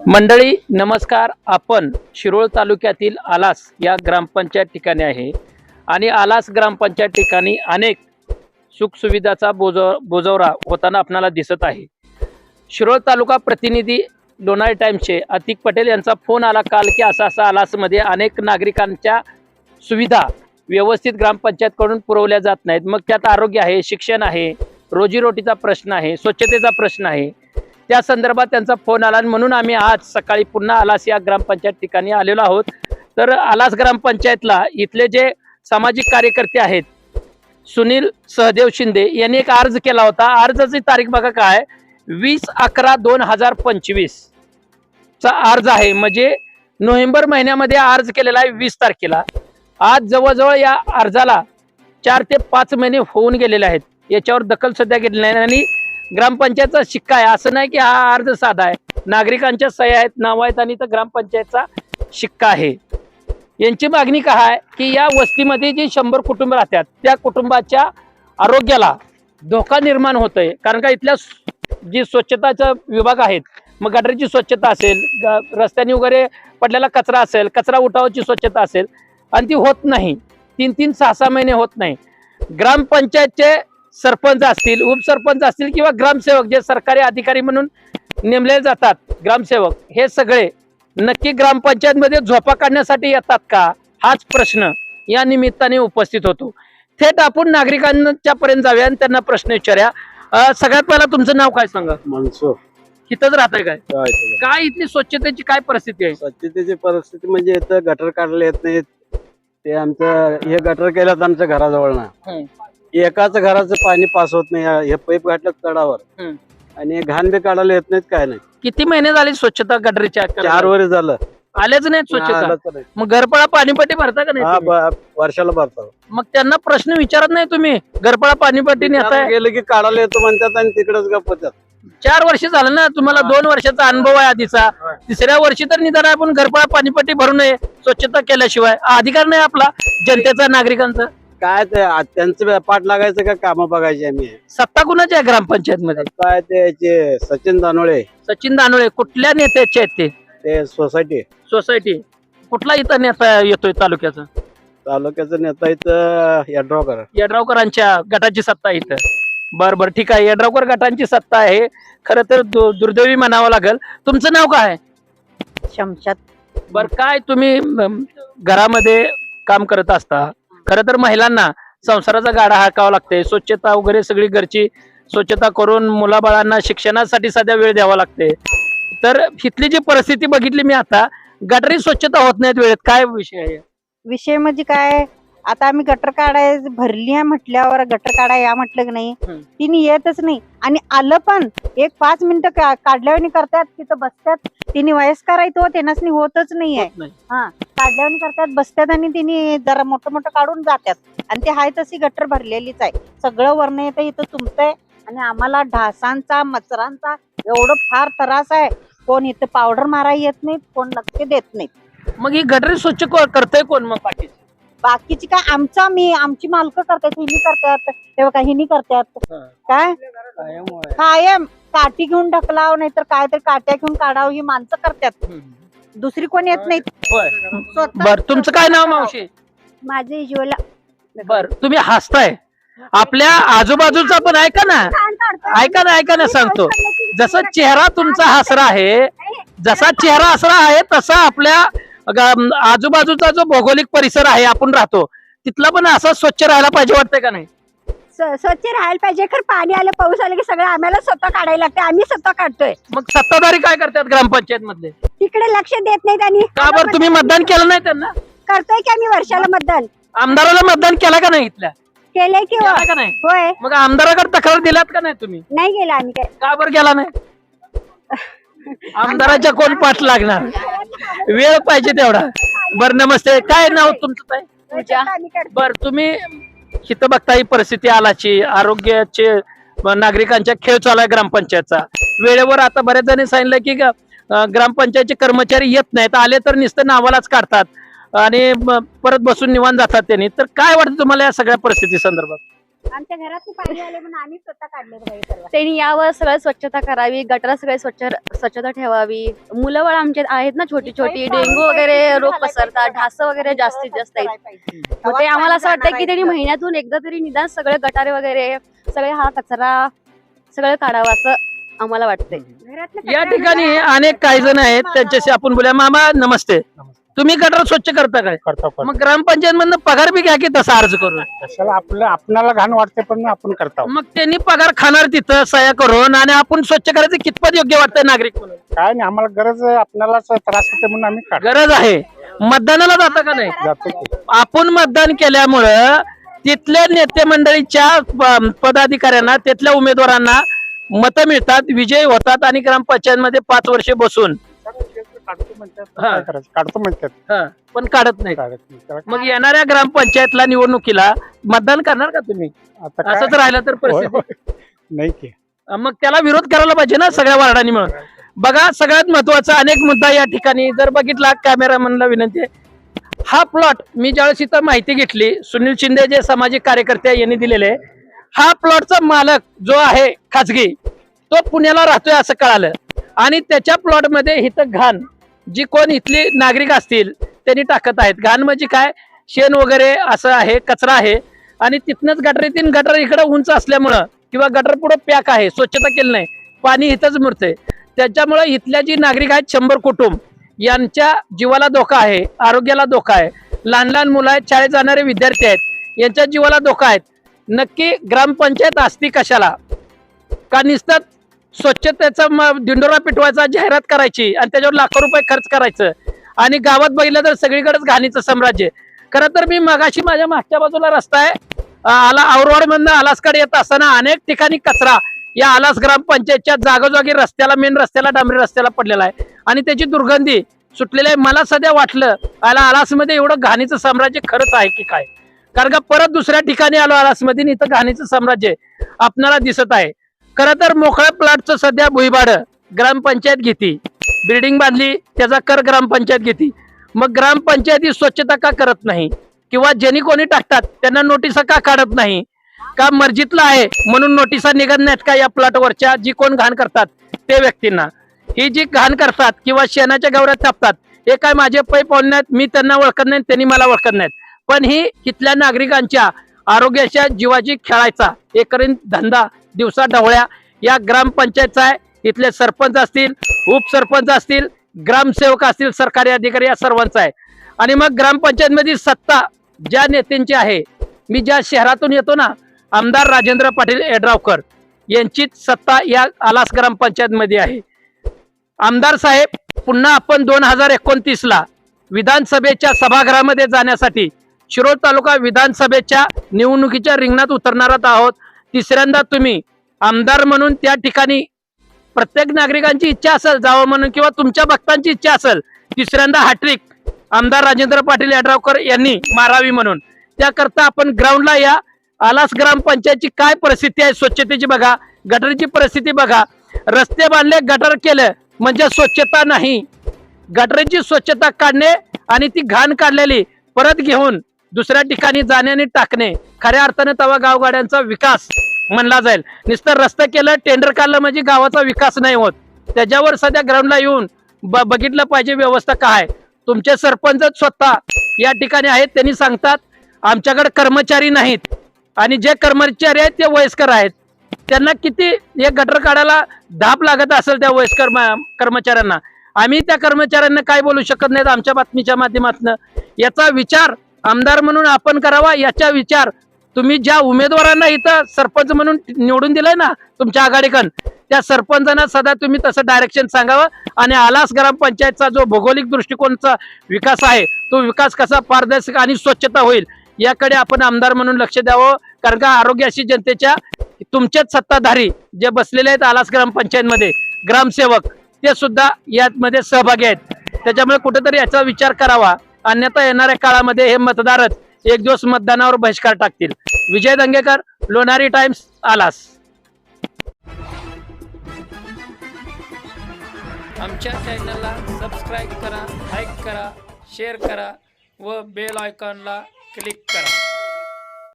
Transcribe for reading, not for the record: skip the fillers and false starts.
मंडळी नमस्कार. आपण शिरोळ तालुक्यातील आलास या ग्रामपंचायत ठिकाणी आहे आणि आलास ग्रामपंचायत ठिकाणी अनेक सुखसुविधाचा बोजवरा होताना आपल्याला दिसत आहे. शिरोळ तालुका प्रतिनिधी लोणारी टाइम्सचे अतिक पटेल यांचा फोन आला काल की असा आलासमध्ये अनेक नागरिकांच्या सुविधा व्यवस्थित ग्रामपंचायतकडून पुरवल्या जात नाहीत. मग त्यात आरोग्य आहे, शिक्षण आहे, रोजीरोटीचा प्रश्न आहे, स्वच्छतेचा प्रश्न आहे. त्या संदर्भात त्यांचा फोन आला म्हणून आम्ही आज सकाळी पुन्हा आलास या ग्रामपंचायत ठिकाणी आलेलो आहोत. तर आलास ग्रामपंचायतला इथले जे सामाजिक कार्यकर्ते आहेत सुनील सहदेव शिंदे यांनी एक अर्ज केला होता. अर्जाची तारीख बघा काय, 20/11/2025 चा अर्ज आहे. म्हणजे नोव्हेंबर महिन्यामध्ये अर्ज केलेला आहे 20 तारखेला. आज जवळजवळ या अर्जाला 4 ते 5 महिने होऊन गेलेले आहेत. याच्यावर दखल सध्या घेतली नाही आणि ग्रामपंचायतचा शिक्का आहे. असं नाही की हा अर्ज साधा आहे, नागरिकांच्या सह्या आहेत, नाव आहेत आणि तर ग्रामपंचायतचा शिक्का आहे. यांची मागणी काय आहे की या वस्तीमध्ये जी 100 कुटुंब राहतात त्या कुटुंबाच्या आरोग्याला धोका निर्माण होतोय. कारण का इथल्या जी स्वच्छताचा विभाग आहेत, मग गटारीची स्वच्छता असेल, रस्त्याने वगैरे पडलेला कचरा असेल, कचरा उठावाची स्वच्छता असेल आणि ती होत नाही. 3-3, 6-6 महिने होत नाही. ग्रामपंचायतचे सरपंच असतील, उपसरपंच असतील किंवा ग्रामसेवक जे सरकारी अधिकारी म्हणून नेमले जातात, ग्रामसेवक हे सगळे नक्की ग्रामपंचायतमध्ये झोपा काढण्यासाठी येतात का, हाच प्रश्न या निमित्ताने उपस्थित होतो. थेट आपण नागरिकांच्या पर्यंत जाऊया आणि त्यांना प्रश्न विचारूया. सगळ्यात पहिला तुमचं नाव काय सांगा. मनसूर. इथंच राहताय काय इथली स्वच्छतेची काय परिस्थिती आहे? स्वच्छतेची परिस्थिती म्हणजे इथं गटर काढले येत नाहीत. ते आमचं हे गटर केलं आमच्या घराजवळ ना, एकाच घराचं पाणी पास होत नाही. हे पाईप घातलं तडावर आणि घाण बी काढायला येत नाहीत, काय नाही. किती महिने झाले स्वच्छता गटरीच्या? 4 वर्ष झालं आलेच नाहीत स्वच्छता. आलंच नाही. मग घरपळा पाणीपट्टी भरता का नाही हा, तुम्ही? वर्षाला भरतो. मग त्यांना प्रश्न विचारत नाही तुम्ही? घरपळा पाणीपट्टी नेताय, गेलं की काढायला येतो म्हणतात आणि तिकडेच गप्प होतात. 4 वर्ष झालं ना तुम्हाला, 2 वर्षाचा अनुभव आहे आधीचा. 3ऱ्या वर्षी तर निदान आपण घरपळा पाणीपट्टी भरू नये स्वच्छता केल्याशिवाय. अधिकार नाही आपला जनतेचा, नागरिकांचा. काय ते त्यांचं पाठ लागायचं का काम बघायचे आम्ही. सत्ता कुणाची आहे ग्रामपंचायत मध्ये? काय ते सचिन दानोळे. सचिन दानोळे कुठल्या नेत्याचे आहेत ते? ते सोसायटी कुठला इथं नेता येतोय तालुक्याचा? तालुक्याचा नेता इथं यड्रावकर. यड्रावकरांच्या गटाची सत्ता आहे इथं. बर ठीक आहे, यड्रावकर गटांची सत्ता आहे. खरं तर दुर्दैवी म्हणावं लागेल. तुमचं नाव काय? शमशाद. बर काय तुम्ही घरामध्ये काम करत असता, खरं तर महिलांना संसाराचा गाडा हाकावा लागते, स्वच्छता वगैरे सगळी घरची स्वच्छता करून मुलाबाळांना शिक्षणासाठी सध्या वेळ द्यावा लागते. तर इथली जी परिस्थिती बघितली मी आता, गटारी स्वच्छता होत नाहीत वेळेत. काय विषय आहे? विषय म्हणजे काय, आता आम्ही गटर काढाय भरली आहे म्हटल्यावर गटर काढाय या म्हटलं की नाही, तिने येतच नाही. आणि आलं पण एक 5 मिनिटं काढल्यावर करतात, तिथं बसतात. तिने वयस्कर आहे तो त्यांनाच होतच नाहीये. हा, काढल्यावर करतात, बसतात आणि तिने जरा मोठं काढून जातात. आणि ते हाय तशी गटर भरलेलीच आहे. सगळं वरण येतं इथं तुमचंय आणि आम्हाला ढासांचा, मच्छरांचा एवढं फार त्रास आहे. कोण इथं पावडर मारायला येत नाही, कोण लक्ष देत नाही. मग ही गटारी स्वच्छ करतंय कोण? मग बाकीची काय आमची मालकं करतात, हिनी करतात, ते बघा हिनी करतात. काय कायम काठी घेऊन ढकलाव, नाहीतर काय तर काट्या घेऊन काढावं, ही माणसं करतात. दुसरी कोण येत नाही. बर तुमचं काय नाव मावशी? माझे ज्वेला. बर तुम्ही हसताय, आपल्या आजूबाजूचा पण ऐका ना, ऐका ना सांगतो. जसा चेहरा तुमचा हसरा आहे, तसा आपल्या आजूबाजूचा जो भौगोलिक परिसर आहे आपण राहतो तिथला पण असा स्वच्छ राहायला पाहिजे, वाटतंय का नाही? स्वच्छ राहायला पाहिजे. खरं पाणी आलं, पाऊस आलं की सगळं आम्हाला स्वतः काढायला लागते. आम्ही स्वतः काढतोय. मग सत्ताधारी काय करतात ग्रामपंचायत मधले? तिकडे लक्ष देत नाहीत. आणि का बरं तुम्ही मतदान केलं नाही त्यांना? करतोय की आम्ही वर्षाला मतदान. आमदाराला मतदान केलं का नाही? इथल्या केलंय की केलं का नाही? होय. मग आमदाराकडे तक्रार दिल्यात का नाही तुम्ही? नाही गेला आम्ही. काय का बरं गेला नाही? आमदाराच्या कोण पाठ लागणार, वेळ पाहिजे तेवढा. बर नमस्ते, काय नाव तुमचं ताई? बर तुम्ही इथं बघता ही परिस्थिती आलाची, आरोग्याचे नागरिकांच्या खेळ चालू आहे ग्रामपंचायतचा. वेळेवर आता बऱ्याच जणी सांगितलं की ग्रामपंचायतचे कर्मचारी येत नाहीत, आले तर नुसतं नावालाच काढतात आणि परत बसून निवांत जातात त्यांनी. तर काय वाटतं तुम्हाला या सगळ्या परिस्थिती संदर्भात? आमच्या घरात पाणी आले म्हणून आम्ही स्वतः काढले बाई सर्व. त्यांनी यावर सगळं स्वच्छता करावी, गटर सगळे स्वच्छता ठेवावी. मुलं बाळ आमचे आहेत ना छोटी छोटी, डेंगू वगैरे रोग पसरतात, ढास वगैरे जास्तीत जास्त आहेत. मग ते आम्हाला असं वाटतं की त्यांनी महिन्यातून एकदा तरी निदान सगळे गटारे वगैरे सगळे हा कचरा सगळं काढावं असं आम्हाला वाटतंय. या ठिकाणी अनेक काही जण आहेत, त्यांच्याशी आपण बोलूया. मामा नमस्ते, तुम्ही गटर स्वच्छ करता काय? करतो मग ग्रामपंचायत मधनं पगार बी घ्या की तसा अर्ज करून. कशाला आपल्याला घाण वाटते पण आपण करतो. मग त्यांनी पगार खाणार तिथं सह्या करून, आणि आपण स्वच्छ करायचं कितपत योग्य वाटतंय नागरिक म्हणून? काय नाही, आम्हाला गरज आहे, आपल्याला त्रास होते म्हणून आम्ही काढतो. गरज आहे. मतदानाला जाता का नाही? जातो की. आपण मतदान केल्यामुळं तिथल्या नेते मंडळीच्या पदाधिकाऱ्यांना, तिथल्या उमेदवारांना मतं मिळतात, विजयी होतात, आणि ग्रामपंचायत मध्ये 5 वर्षे बसून काढतो म्हणतात, हा. काय करायचं? काढतो म्हणतात, पण काढत नाही. काढत नाही. त्याला मग येणाऱ्या ग्रामपंचायतला निवडणुकीला मतदान करणार का तुम्ही? आता काय- असंच राहिलं तर होय, परिस्थिती. होय. नाही की मग त्याला विरोध करायला पाहिजे ना सगळ्या वार्डांनी मिळून. बघा, सगळ्यात महत्वाचा अनेक मुद्दा या ठिकाणी जर बघितला, कॅमेरामॅनला विनंती आहे. हा प्लॉट मी ज्यावेळेस इथं माहिती घेतली, सुनील शिंदे जे सामाजिक कार्यकर्ते यांनी दिलेले, हा प्लॉटचा मालक जो आहे खाजगी, तो पुण्याला राहतोय असं कळालं. आणि त्याच्या प्लॉट मध्ये इथं घाण जी कोण इथली नागरिक असतील त्यांनी टाकत आहेत. घाण म्हणजे काय, शेण वगैरे असं आहे, कचरा आहे, आणि तिथनच गटरीतीन गटर इकडे उंच असल्यामुळं किंवा गटर पुढे पॅक आहे, स्वच्छता केली नाही, पाणी इथंच मुरतंय. त्याच्यामुळे इथल्या जी नागरिक आहेत 100 कुटुंब, यांच्या जीवाला धोका आहे, आरोग्याला धोका आहे. लहान लहान मुलं आहेत, शाळेत जाणारे विद्यार्थी आहेत, यांच्या जीवाला धोका आहेत. नक्की ग्रामपंचायत असती कशाला? का नुसतं स्वच्छतेचा दिंडोरा पिटवायचा, जाहिरात करायची, आणि त्याच्यावर लाखो रुपये खर्च करायचं, आणि गावात बघितलं तर सगळीकडेच घाणीचं साम्राज्य. खरं तर मी मगाशी माझ्या मागच्या बाजूला रस्ता आहे, औरवाड मधनं आलासकडे येत असताना अनेक ठिकाणी कचरा या आलास ग्रामपंचायतच्या जागोजागी रस्त्याला, मेन रस्त्याला, डांबरी रस्त्याला पडलेला आहे, आणि त्याची दुर्गंधी सुटलेली आहे. मला सध्या वाटलं आलासमध्ये एवढं घाणीचं साम्राज्य खरंच आहे की काय, कारण का परत दुसऱ्या ठिकाणी आलो आलासमध्ये, इथं घाणीचं साम्राज्य आपल्याला दिसत आहे. खरं तर मोकळ्या प्लॉटचं सध्या भुईभाड ग्रामपंचायत घेते, बिल्डिंग बांधली त्याचा कर ग्रामपंचायत घेते. मग ग्रामपंचायत ही स्वच्छता का करत नाही, किंवा ज्यांनी कोणी टाकतात त्यांना नोटिसा का काढत नाही? का मर्जीतला आहे म्हणून नोटिसा निघत नाहीत का या प्लॉटवरच्या जी कोण घाण करतात ते व्यक्तींना? ही जी घाण करतात किंवा शेणाच्या गवऱ्यात तापतात, हे काय माझे पै पाहुणे नाहीत, मी त्यांना ओळखत नाही, त्यांनी मला ओळखत नाहीत, पण ही इथल्या नागरिकांच्या आरोग्याच्या जीवाची खेळायचा एकरीन धंदा दिवसा ढवळ्या या ग्रामपंचायतचा आहे. इथले सरपंच असतील, उपसरपंच असतील, ग्रामसेवक असतील, सरकारी अधिकारी, या सर्वांचा आहे. आणि मग ग्रामपंचायत मध्ये सत्ता ज्या नेत्यांची आहे, मी ज्या शहरातून येतो ना, आमदार राजेंद्र पाटील यड्रावकर यांचीच सत्ता या आलास ग्रामपंचायत मध्ये आहे. आमदार साहेब, पुन्हा आपण 2029 ला विधानसभेच्या सभागृहामध्ये जाण्यासाठी शिरोळ तालुका विधानसभेच्या निवडणुकीच्या रिंगणात उतरणार आहोत. तिसऱ्यांदा तुम्ही आमदार म्हणून त्या ठिकाणी प्रत्येक नागरिकांची इच्छा असेल जावं म्हणून, किंवा तुमच्या भक्तांची इच्छा असेल तिसऱ्यांदा हॅट्रिक आमदार राजेंद्र पाटील यड्रावकर यांनी मारावी म्हणून, त्याकरता आपण ग्राउंडला या. आलास ग्रामपंचायतची काय परिस्थिती आहे स्वच्छतेची बघा, गटरची परिस्थिती बघा. रस्ते बांधले, गटर केलं म्हणजे स्वच्छता नाही. गटरची स्वच्छता काढणे आणि ती घाण काढलेली परत घेऊन दुसऱ्या ठिकाणी जाणे आणि टाकणे, खऱ्या अर्थाने तवा गावगाड्यांचा विकास म्हणला जाईल. नुसतं रस्ता केलं, टेंडर काढलं म्हणजे गावाचा विकास नाही होत. त्याच्यावर सध्या ग्राउंडला येऊन बघितलं पाहिजे व्यवस्था काय. तुमचे सरपंच स्वतः या ठिकाणी आहेत, त्यांनी सांगतात आमच्याकडे कर्मचारी नाहीत, आणि जे कर्मचारी आहेत ते वयस्कर आहेत. त्यांना किती एक गटर काढायला धाप लागत असेल त्या वयस्कर कर्मचाऱ्यांना. आम्ही त्या कर्मचाऱ्यांना काय बोलू शकत नाहीत आमच्या बातमीच्या माध्यमातून. याचा विचार आमदार म्हणून आपण करावा. याचा विचार तुम्ही ज्या उमेदवारांना इथं सरपंच म्हणून निवडून दिलंय ना तुमच्या आघाडीकडून, त्या सरपंचांना सदा तुम्ही तसं डायरेक्शन सांगावं. आणि आलास ग्रामपंचायतचा जो भौगोलिक दृष्टिकोनचा विकास आहे, तो विकास कसा पारदर्शक आणि स्वच्छता होईल याकडे आपण आमदार म्हणून लक्ष द्यावं. कारण का आरोग्याशी जनतेच्या तुमचेच सत्ताधारी जे बसलेले आहेत आलास ग्रामपंचायत मध्ये, ग्रामसेवक, ते सुद्धा यामध्ये सहभागी आहेत. त्याच्यामुळे कुठेतरी याचा विचार करावा, अन्यथा येणाऱ्या काळामध्ये हे मतदारच एक दिवस मतदानावर बहिष्कार टाकतील. विजय दंगेकर, लोणारी टाइम्स, आलास. आमच्या चॅनलला सबस्क्राईब करा, लाईक करा, शेअर करा व बेल आयकॉनला क्लिक करा.